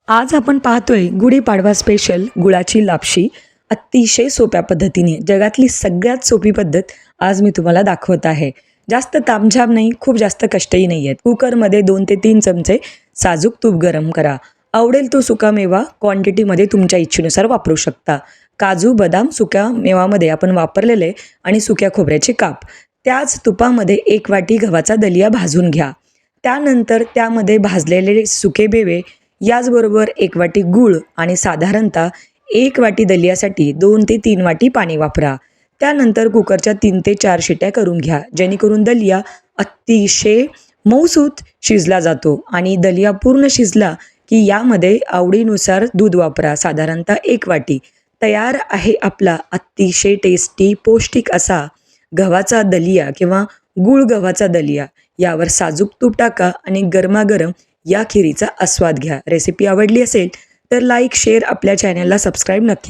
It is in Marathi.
आज आपण पाहतोय गुढीपाडवा स्पेशल गुळाची लापशी. अतिशय सोप्या पद्धतीने जगातली सगळ्यात सोपी पद्धत आज मी तुम्हाला दाखवत आहे. जास्त तामझाम नाही, खूप जास्त कष्टही नाही आहेत. कुकरमध्ये 2 ते 3 चमचे साजूक तूप गरम करा. आवडेल तो सुकामेवा क्वांटिटीमध्ये तुमच्या इच्छेनुसार वापरू शकता. काजू, बदाम सुक्या मेवामध्ये आपण वापरलेले आणि सुक्या खोबऱ्याचे काप. त्याच तुपामध्ये 1 वाटी गव्हाचा दलिया भाजून घ्या. त्यानंतर त्यामध्ये भाजलेले सुके बेवे, याचबरोबर 1 वाटी गूळ आणि साधारणतः 1 वाटी दलियासाठी 2 ते 3 वाटी पाणी वापरा. त्यानंतर कुकरच्या 3 ते 4 शिट्या करून घ्या, जेणेकरून दलिया अतिशय मऊसूत शिजला जातो. आणि दलिया पूर्ण शिजला की यामध्ये आवडीनुसार दूध वापरा, साधारणतः 1 वाटी. तयार आहे आपला अतिशय टेस्टी पौष्टिक असा गव्हाचा दलिया किंवा गूळ गव्हाचा दलिया. यावर साजूक तूप टाका आणि गरमागरम या खिरीचा आस्वाद घ्या. रेसिपी आवडली असेल तर लाईक, शेअर, आपल्या चॅनलला सबस्क्राईब नक्की